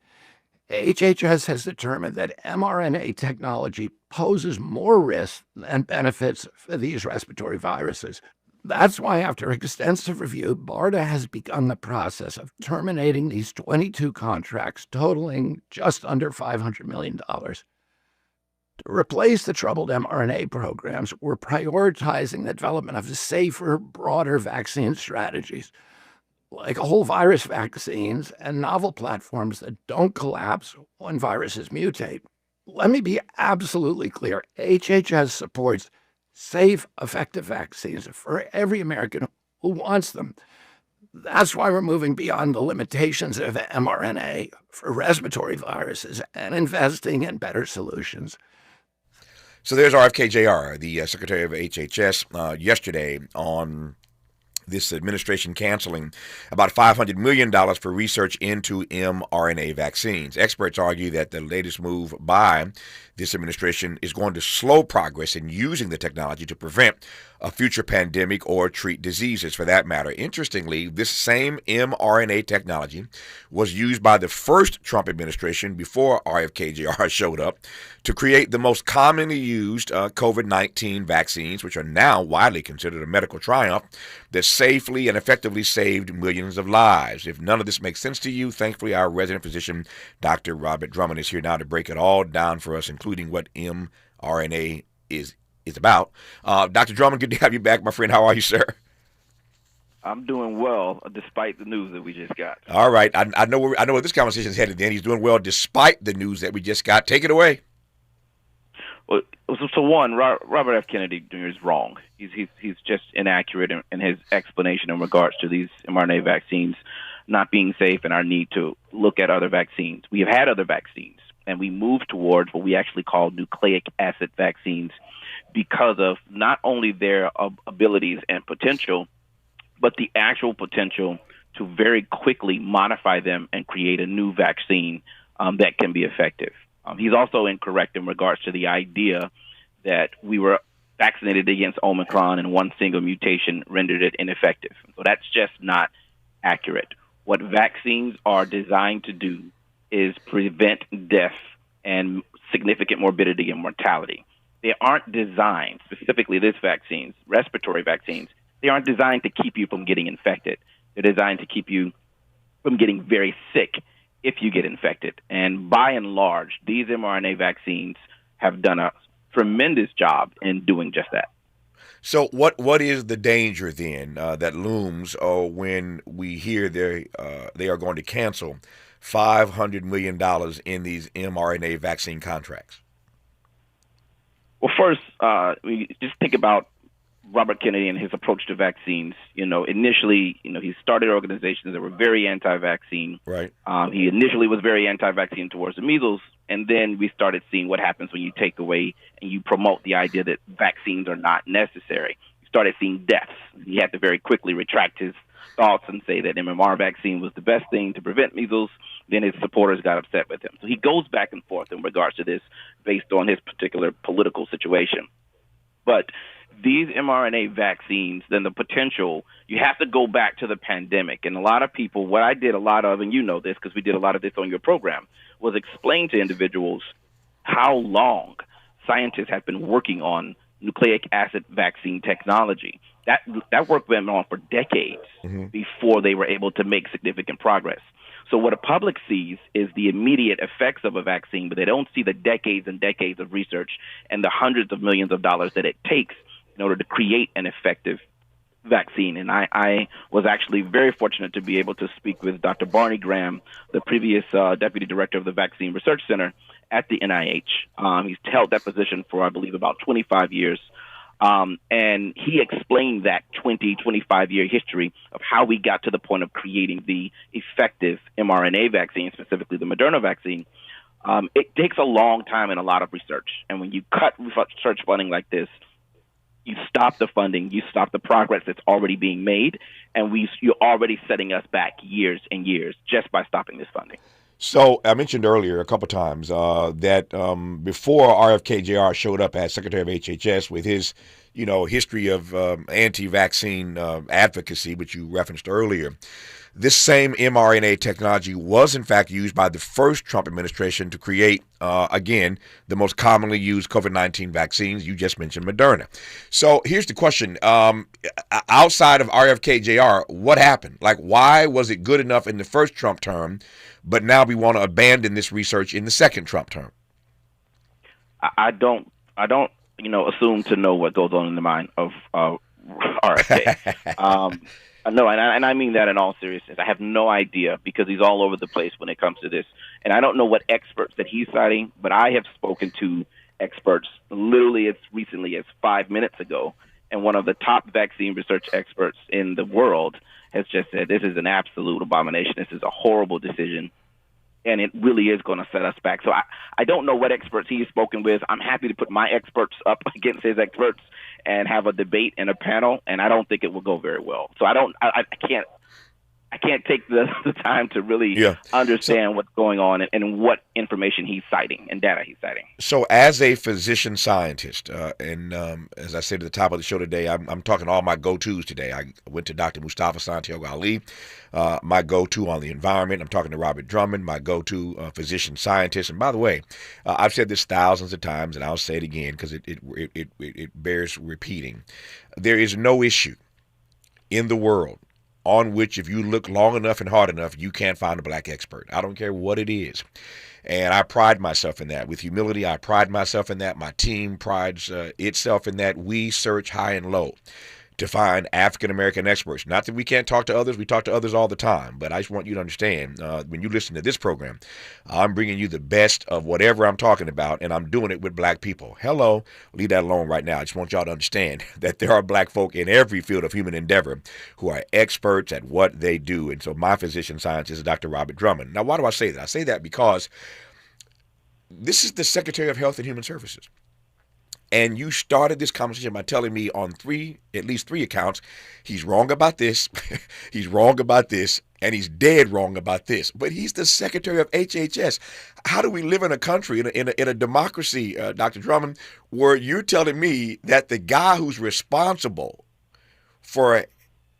HHS has determined that mRNA technology poses more risks than benefits for these respiratory viruses. That's why, after extensive review, BARDA has begun the process of terminating these 22 contracts totaling just under $500 million. To replace the troubled mRNA programs, we're prioritizing the development of safer, broader vaccine strategies, like whole virus vaccines and novel platforms that don't collapse when viruses mutate. Let me be absolutely clear. HHS supports safe, effective vaccines for every American who wants them. That's why we're moving beyond the limitations of mRNA for respiratory viruses and investing in better solutions. So there's RFK Jr., the Secretary of HHS, yesterday on this administration canceling about $500 million for research into mRNA vaccines. Experts argue that the latest move by this administration is going to slow progress in using the technology to prevent a future pandemic or treat diseases, for that matter. Interestingly, this same mRNA technology was used by the first Trump administration before RFK Jr. showed up to create the most commonly used COVID-19 vaccines, which are now widely considered a medical triumph that safely and effectively saved millions of lives. If none of this makes sense to you, thankfully our resident physician, Dr. Robert Drummond, is here now to break it all down for us, including what mRNA is about. Dr. Drummond, good to have you back, my friend. How are you, sir? I'm doing well, despite the news that we just got. All right. I know where this conversation is headed then. He's doing well despite the news that we just got. Take it away. Well, so one, Robert F. Kennedy Jr. is wrong. He's just inaccurate in his explanation in regards to these mRNA vaccines not being safe and our need to look at other vaccines. We have had other vaccines, and we moved towards what we actually call nucleic acid vaccines because of not only their abilities and potential, but the actual potential to very quickly modify them and create a new vaccine that can be effective. He's also incorrect in regards to the idea that we were vaccinated against Omicron and one single mutation rendered it ineffective. So that's just not accurate. What vaccines are designed to do is prevent death and significant morbidity and mortality. They aren't designed, specifically this vaccines, respiratory vaccines, they aren't designed to keep you from getting infected. They're designed to keep you from getting very sick if you get infected. And by and large, these mRNA vaccines have done a tremendous job in doing just that. So what is the danger then that looms when we hear they are going to cancel $500 million in these mRNA vaccine contracts? Well, first, we just think about Robert Kennedy and his approach to vaccines. Initially, he started organizations that were very anti-vaccine. Right. He initially was very anti-vaccine towards the measles, and then we started seeing what happens when you take away and you promote the idea that vaccines are not necessary. You started seeing deaths. He had to very quickly retract his thoughts and say that MMR vaccine was the best thing to prevent measles. Then his supporters got upset with him. So he goes back and forth in regards to this based on his particular political situation. But these mRNA vaccines, then the potential, you have to go back to the pandemic. And a lot of people, what I did a lot of, and you know this because we did a lot of this on your program, was explain to individuals how long scientists have been working on nucleic acid vaccine technology. That work went on for decades before they were able to make significant progress. So what a public sees is the immediate effects of a vaccine, but they don't see the decades and decades of research and the hundreds of millions of dollars that it takes in order to create an effective vaccine. And I was actually very fortunate to be able to speak with Dr. Barney Graham, the previous deputy director of the Vaccine Research Center at the NIH. He's held that position for, I believe, about 25 years. And he explained that 25-year history of how we got to the point of creating the effective mRNA vaccine, specifically the Moderna vaccine. It takes a long time and a lot of research. And when you cut research funding like this, you stop the funding, you stop the progress that's already being made, and you're already setting us back years and years just by stopping this funding. So I mentioned earlier a couple times that before RFK Jr. showed up as Secretary of HHS with his, history of anti-vaccine advocacy, which you referenced earlier. This same mRNA technology was, in fact, used by the first Trump administration to create, again, the most commonly used COVID-19 vaccines. You just mentioned Moderna. So here's the question. Outside of RFK Jr., what happened? Like, why was it good enough in the first Trump term, but now we want to abandon this research in the second Trump term? I don't, assume to know what goes on in the mind of RFK. No, and I mean that in all seriousness. I have no idea because he's all over the place when it comes to this. And I don't know what experts that he's citing, but I have spoken to experts literally as recently as 5 minutes ago. And one of the top vaccine research experts in the world has just said this is an absolute abomination. This is a horrible decision. And it really is going to set us back. So I don't know what experts he has spoken with. I'm happy to put my experts up against his experts and have a debate in a panel, and I don't think it will go very well. So I can't take the time to really understand what's going on and what information he's citing and data he's citing. So as a physician scientist, and as I said at the top of the show today, I'm talking all my go-tos today. I went to Dr. Mustafa Santiago-Ali, my go-to on the environment. I'm talking to Robert Drummond, my go-to physician scientist. And by the way, I've said this thousands of times, and I'll say it again because it bears repeating. There is no issue in the world on which, if you look long enough and hard enough, you can't find a black expert. I don't care what it is. And I pride myself in that. With humility, I pride myself in that. My team prides itself in that. We search high and low to find African-American experts. Not that we can't talk to others. We talk to others all the time. But I just want you to understand, when you listen to this program, I'm bringing you the best of whatever I'm talking about, and I'm doing it with black people. Hello. Leave that alone right now. I just want y'all to understand that there are black folk in every field of human endeavor who are experts at what they do. And so my physician scientist is Dr. Robert Drummond. Now, why do I say that? I say that because this is the Secretary of Health and Human Services. And you started this conversation by telling me on at least three accounts, he's wrong about this, he's wrong about this, and he's dead wrong about this. But he's the Secretary of HHS. How do we live in a country, in a democracy, Dr. Drummond, where you're telling me that the guy who's responsible for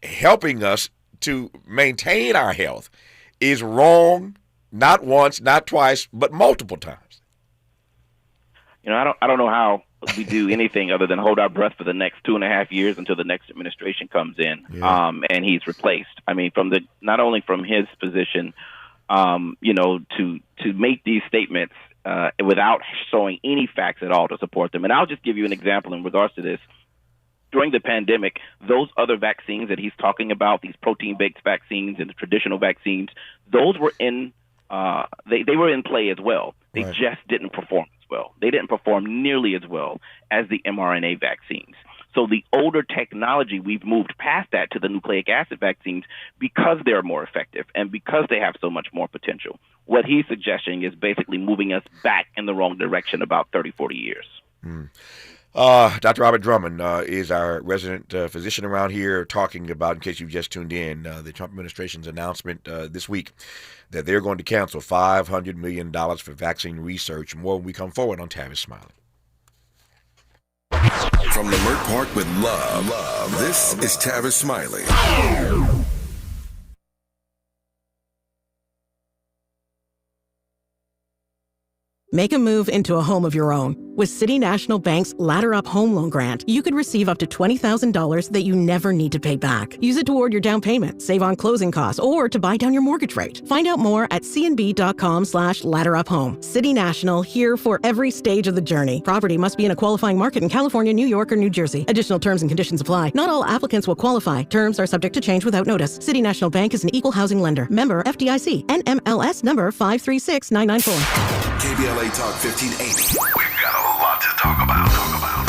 helping us to maintain our health is wrong, not once, not twice, but multiple times? I don't know how we do anything other than hold our breath for the next 2.5 years until the next administration comes in, and he's replaced. I mean, not only from his position, to make these statements without showing any facts at all to support them. And I'll just give you an example in regards to this. During the pandemic, those other vaccines that he's talking about, these protein-based vaccines and the traditional vaccines, those were in they were in play as well. They just didn't perform as well. They didn't perform nearly as well as the mRNA vaccines. So the older technology, we've moved past that to the nucleic acid vaccines because they're more effective and because they have so much more potential. What he's suggesting is basically moving us back in the wrong direction about 30, 40 years. Dr. Robert Drummond is our resident physician around here, talking about, in case you've just tuned in, the Trump administration's announcement this week that they're going to cancel $500 million for vaccine research. More when we come forward on Tavis Smiley. From Lamert Park with love, this is Tavis Smiley. Make a move into a home of your own. With City National Bank's Ladder Up Home Loan Grant, you could receive up to $20,000 that you never need to pay back. Use it toward your down payment, save on closing costs, or to buy down your mortgage rate. Find out more at cnb.com/ladderuphome. City National, here for every stage of the journey. Property must be in a qualifying market in California, New York, or New Jersey. Additional terms and conditions apply. Not all applicants will qualify. Terms are subject to change without notice. City National Bank is an equal housing lender. Member FDIC. NMLS number 536994. KBLA Talk 1580. We've got a lot to talk about.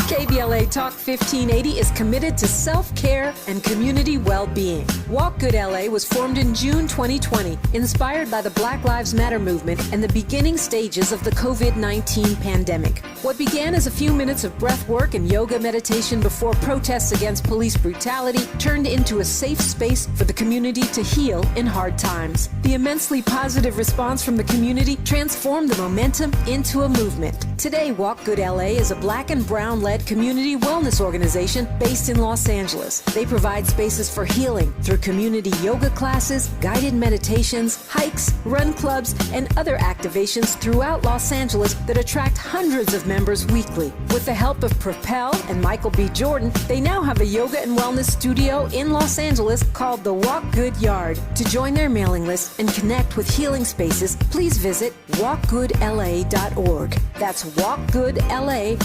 KBLA Talk 1580 is committed to self-care and community well-being. Walk Good LA was formed in June 2020, inspired by the Black Lives Matter movement and the beginning stages of the COVID-19 pandemic. What began as a few minutes of breath work and yoga meditation before protests against police brutality turned into a safe space for the community to heal in hard times. The immensely positive response from the community transformed the momentum into a movement. Today, Walk Good LA is is a black and brown-led community wellness organization based in Los Angeles. They provide spaces for healing through community yoga classes, guided meditations, hikes, run clubs, and other activations throughout Los Angeles that attract hundreds of members weekly. With the help of Propel and Michael B. Jordan, they now have a yoga and wellness studio in Los Angeles called the Walk Good Yard. To join their mailing list and connect with healing spaces, please visit walkgoodla.org. That's walkgoodla.org.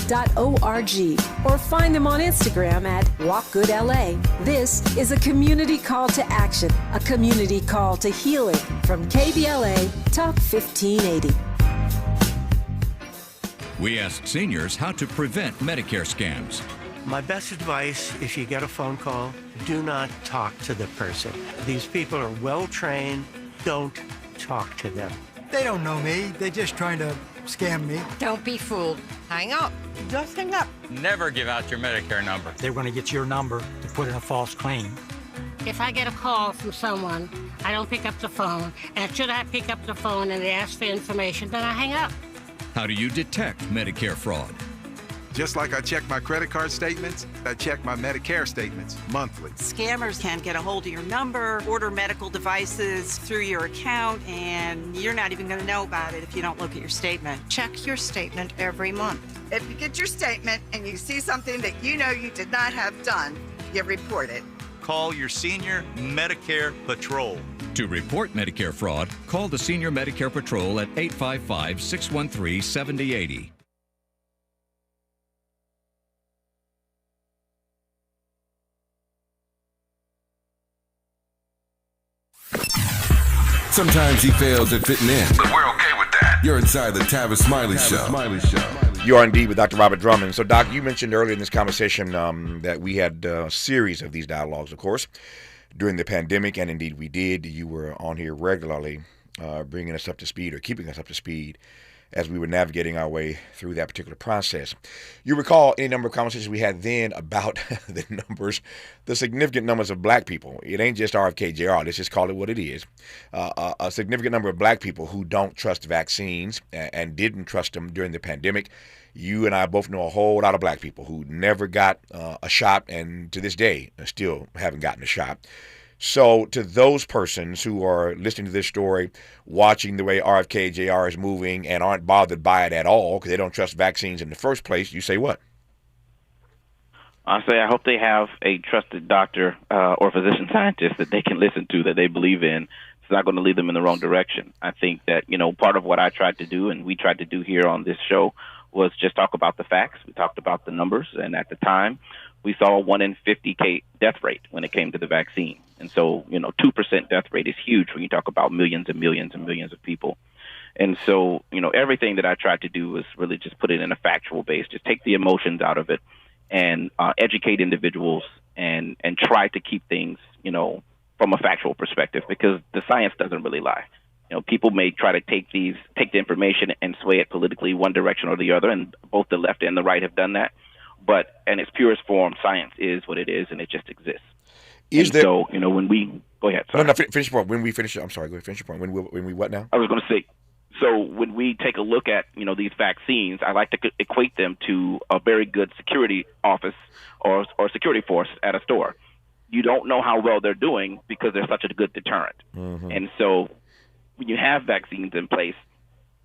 Or find them on Instagram at walkgoodla. This is a community call to action, a community call to healing from KBLA Talk 1580. We asked seniors how to prevent Medicare scams. My best advice, if you get a phone call, do not talk to the person. These people are well trained. Don't talk to them. They don't know me. They're just trying to scam me. Don't be fooled. Hang up. Just hang up. Never give out your Medicare number. They're going to get your number to put in a false claim. If I get a call from someone, I don't pick up the phone. And should I pick up the phone and they ask for information, then I hang up. How do you detect Medicare fraud? Just like I check my credit card statements, I check my Medicare statements monthly. Scammers can get a hold of your number, order medical devices through your account, and you're not even going to know about it if you don't look at your statement. Check your statement every month. If you get your statement and you see something that you know you did not have done, you report it. Call your senior Medicare Patrol. To report Medicare fraud, call the Senior Medicare Patrol at 855-613-7080. Sometimes he fails at fitting in, but we're okay with that. You're inside the Tavis Smiley Show. You are indeed with Dr. Robert Drummond. So, Doc, you mentioned earlier in this conversation that we had a series of these dialogues, of course, during the pandemic, and indeed we did. You were on here regularly, bringing us up to speed or keeping us up to speed as we were navigating our way through that particular process. You recall any number of conversations we had then about the significant numbers of black people. It ain't just RFK Jr., let's just call it what it is. A significant number of black people who don't trust vaccines and didn't trust them during the pandemic. You and I both know a whole lot of black people who never got a shot and to this day still haven't gotten a shot. So to those persons who are listening to this story, watching the way RFK Jr. is moving and aren't bothered by it at all because they don't trust vaccines in the first place, you say what? I say I hope they have a trusted doctor or physician scientist that they can listen to, that they believe in. It's not going to lead them in the wrong direction. I think that, part of what I tried to do and we tried to do here on this show was just talk about the facts. We talked about the numbers, and at the time, we saw a 1 in 50 death rate when it came to the vaccine. And so, 2% death rate is huge when you talk about millions and millions and millions of people. And so, everything that I tried to do was really just put it in a factual base, just take the emotions out of it and educate individuals and try to keep things, from a factual perspective, because the science doesn't really lie. People may try to take the information and sway it politically one direction or the other, and both the left and the right have done that. But in its purest form, science is what it is, and it just exists. So, when we go ahead. Sorry. No, finish your point. When we finish, I'm sorry. Go ahead, finish your point. When we what now? I was going to say. So when we take a look at these vaccines, I like to equate them to a very good security office or security force at a store. You don't know how well they're doing because they're such a good deterrent. Mm-hmm. And so when you have vaccines in place,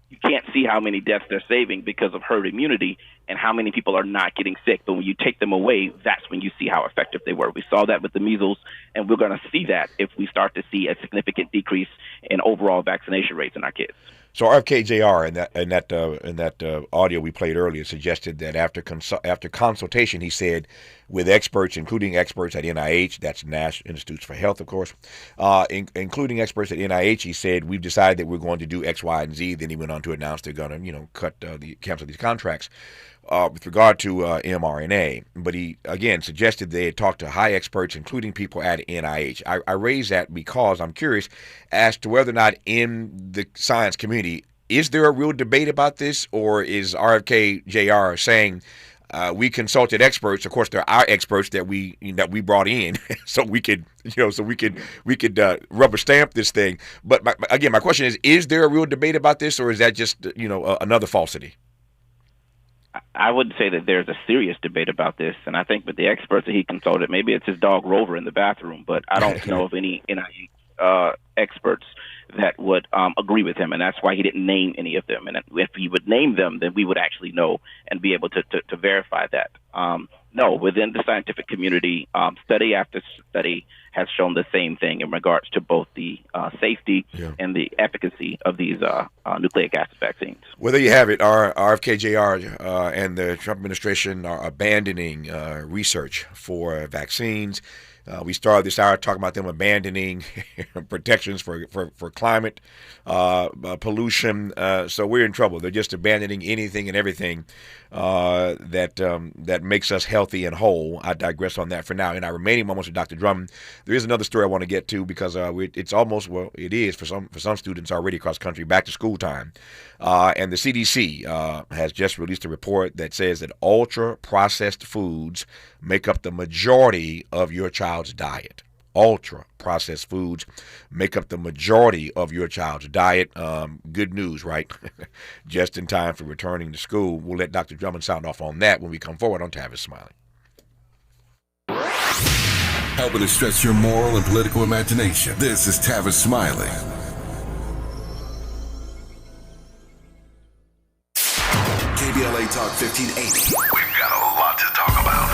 you can't see how many deaths they're saving because of herd immunity and how many people are not getting sick. But when you take them away, that's when you see how effective they were. We saw that with the measles, and we're going to see that if we start to see a significant decrease in overall vaccination rates in our kids. So RFK Jr. in that audio we played earlier suggested that after consultation, he said, with experts, including experts at NIH, that's National Institutes for Health, of course, including experts at NIH, he said, we've decided that we're going to do X, Y, and Z. Then he went on to announce they're going to, cancel these contracts. With regard to mRNA, but he, again, suggested they had talked to high experts, including people at NIH. I raise that because I'm curious as to whether or not in the science community, is there a real debate about this, or is RFK Jr. saying we consulted experts? Of course, they're our experts that we brought in, so we could rubber stamp this thing. But my question is there a real debate about this, or is that just another falsity? I would say that there's a serious debate about this, and I think with the experts that he consulted, maybe it's his dog Rover in the bathroom, but I don't know of any NIH experts that would agree with him, and that's why he didn't name any of them. And if he would name them, then we would actually know and be able to verify that. No, within the scientific community, study after study has shown the same thing in regards to both the safety and the efficacy of these nucleic acid vaccines. Well, there you have it. RFK Jr. And the Trump administration are abandoning research for vaccines. We started this hour talking about them abandoning protections for climate pollution. So we're in trouble. They're just abandoning anything and everything that makes us healthy and whole. I digress on that for now. In our remaining moments with Dr. Drummond, there is another story I want to get to because it's almost, well, it is for some students already across the country, back to school time. And the CDC has just released a report that says that ultra-processed foods make up the majority of your child's diet. Ultra-processed foods make up the majority of your child's diet. Good news, right? Just in time for returning to school. We'll let Dr. Drummond sound off on that when we come forward on Tavis Smiley. Helping to stretch your moral and political imagination. This is Tavis Smiley. KBLA Talk 1580. We've got a lot to talk about.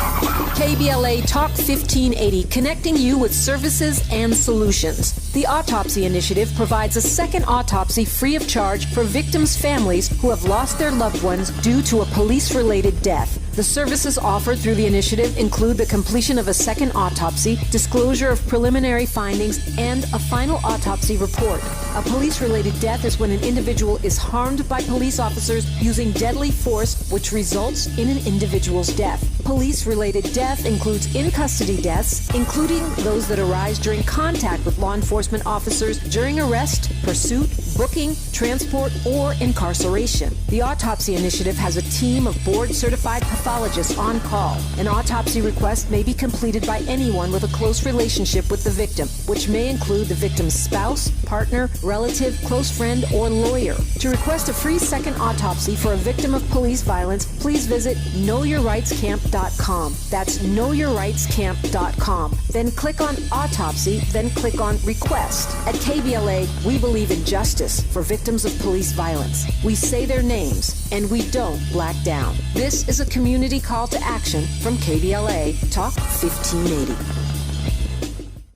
KBLA Talk 1580, connecting you with services and solutions. The Autopsy Initiative provides a second autopsy free of charge for victims' families who have lost their loved ones due to a police-related death. The services offered through the initiative include the completion of a second autopsy, disclosure of preliminary findings, and a final autopsy report. A police-related death is when an individual is harmed by police officers using deadly force, which results in an individual's death. Police-related death includes in-custody deaths, including those that arise during contact with law enforcement officers during arrest, pursuit, booking, transport, or incarceration. The Autopsy Initiative has a team of board-certified pathologists on call. An autopsy request may be completed by anyone with a close relationship with the victim, which may include the victim's spouse, partner, relative, close friend, or lawyer. To request a free second autopsy for a victim of police violence, please visit knowyourrightscamp.com. That's knowyourrightscamp.com. Then click on Autopsy, then click on Request. At KBLA, we believe in justice for victims of police violence. We say their names, and we don't black down. This is a community call to action from KBLA Talk 1580.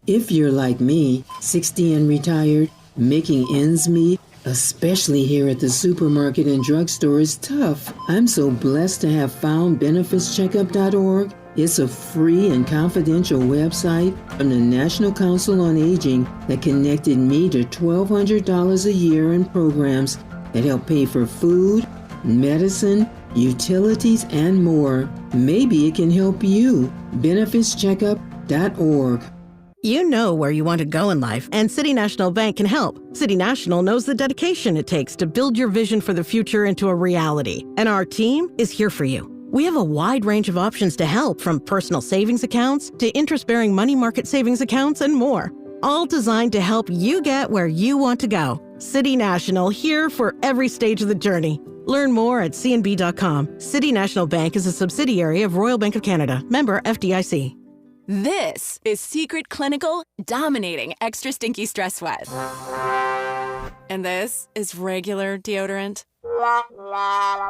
If you're like me, 60 and retired, making ends meet, especially here at the supermarket and drugstore, is tough. I'm so blessed to have found benefitscheckup.org. It's a free and confidential website from the National Council on Aging that connected me to $1,200 a year in programs that help pay for food, medicine, utilities, and more. Maybe it can help you. benefitscheckup.org. You know where you want to go in life, and City National Bank can help. City National knows the dedication it takes to build your vision for the future into a reality, and our team is here for you. We have a wide range of options to help, from personal savings accounts to interest-bearing money market savings accounts and more, all designed to help you get where you want to go. City National, here for every stage of the journey. Learn more at cnb.com. City National Bank is a subsidiary of Royal Bank of Canada, member FDIC. This is Secret Clinical dominating extra stinky stress sweat. And this is regular deodorant.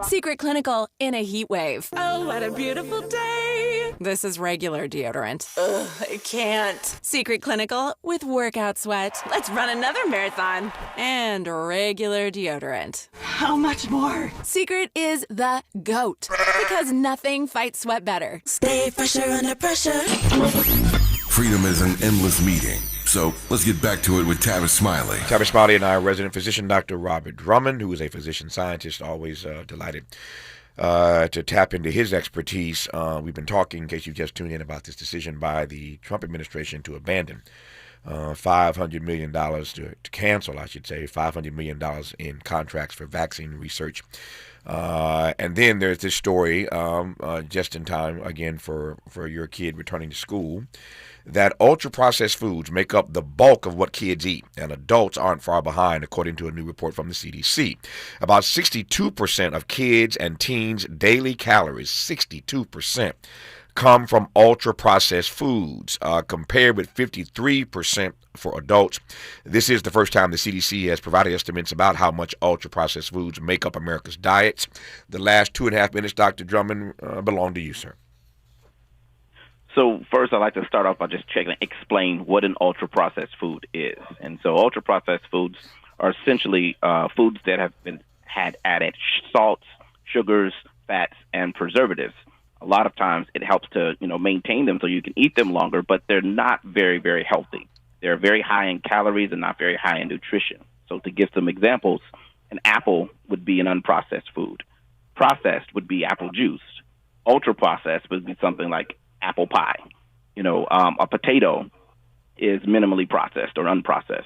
Secret Clinical in a heat wave. Oh, what a beautiful day. This is regular deodorant. Ugh, I can't. Secret Clinical with workout sweat. Let's run another marathon. And regular deodorant. How much more? Secret is the GOAT. Because nothing fights sweat better. Stay fresher under pressure. Freedom is an endless meeting. So let's get back to it with Tavis Smiley. Tavis Smiley and our resident physician, Dr. Robert Drummond, who is a physician scientist, always delighted to tap into his expertise. We've been talking, in case you just tuned in, about this decision by the Trump administration to abandon $500 million, to cancel, I should say, $500 million in contracts for vaccine research. And then there's this story, just in time, again, for your kid returning to school, that ultra-processed foods make up the bulk of what kids eat, and adults aren't far behind, according to a new report from the CDC. About 62% of kids and teens' daily calories, 62%, come from ultra-processed foods, compared with 53% for adults. This is the first time the CDC has provided estimates about how much ultra-processed foods make up America's diets. The last 2.5 minutes, Dr. Drummond, belong to you, sir. So first, I'd like to start off by just explain what an ultra-processed food is. And so ultra-processed foods are essentially foods that have had added salts, sugars, fats, and preservatives. A lot of times it helps to, maintain them so you can eat them longer, but they're not very, very healthy. They're very high in calories and not very high in nutrition. So to give some examples, an apple would be an unprocessed food. Processed would be apple juice. Ultra-processed would be something like apple pie. A potato is minimally processed or unprocessed.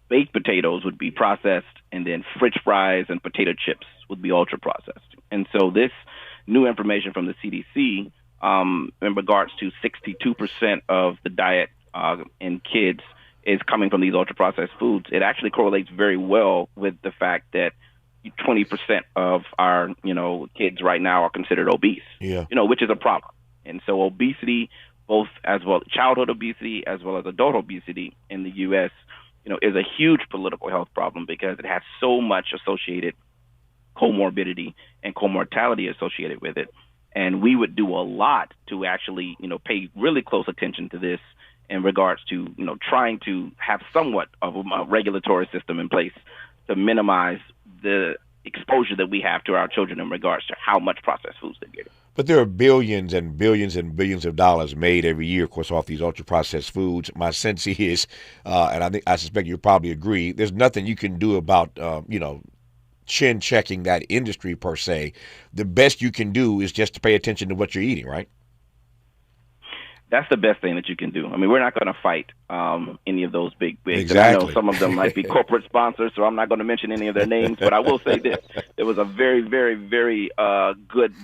Baked potatoes would be processed, and then French fries and potato chips would be ultra-processed. And so this new information from the CDC in regards to 62% of the diet in kids is coming from these ultra-processed foods. It actually correlates very well with the fact that 20% of our, kids right now are considered obese, which is a problem. And so obesity, both as well childhood obesity as well as adult obesity in the U.S., is a huge political health problem because it has so much associated comorbidity and comortality associated with it. And we would do a lot to actually, pay really close attention to this in regards to, trying to have somewhat of a regulatory system in place to minimize the exposure that we have to our children in regards to how much processed foods they're getting. But there are billions and billions and billions of dollars made every year, of course, off these ultra-processed foods. My sense is, and I suspect you probably agree, there's nothing you can do about, chin checking that industry per se. The best you can do is just to pay attention to what you're eating, right? That's the best thing that you can do. I mean, we're not going to fight any of those big bigs. Exactly. I know some of them might be corporate sponsors, so I'm not going to mention any of their names, but I will say this. There was a very, very, very good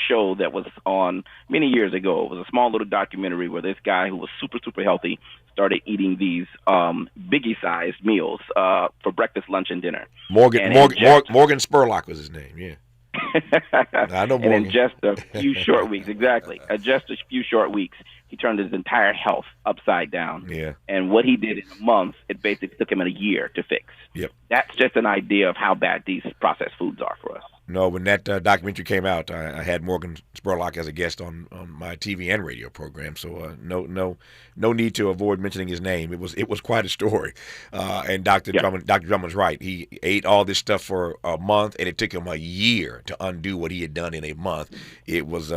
show that was on many years ago. It was a small little documentary where this guy who was super, super healthy started eating these biggie-sized meals for breakfast, lunch, and dinner. Morgan Spurlock was his name, yeah. I know Morgan. And in just a few short weeks, he turned his entire health upside down. Yeah. And what he did in a month, it basically took him a year to fix. Yep. That's just an idea of how bad these processed foods are for us. No, when that documentary came out, I had Morgan Spurlock as a guest on my TV and radio program. So no need to avoid mentioning his name. It was quite a story. And Dr. Drummond's right. He ate all this stuff for a month, and it took him a year to undo what he had done in a month. It was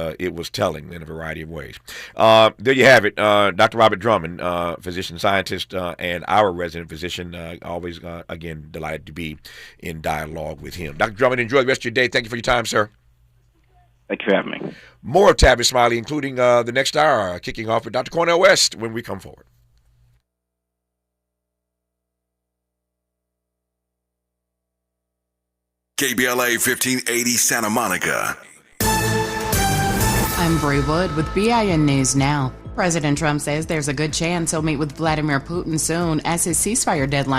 telling in a variety of ways. There you have it, Dr. Robert Drummond, physician scientist and our resident physician. Always again delighted to be in dialogue with him. Dr. Drummond, enjoy the rest of your day. Thank you for your time, sir. Thank you for having me. More of Tavis Smiley, including the next hour, kicking off with Dr. Cornel West when we come forward. KBLA 1580 Santa Monica. I'm Bree Wood with BIN News Now. President Trump says there's a good chance he'll meet with Vladimir Putin soon as his ceasefire deadline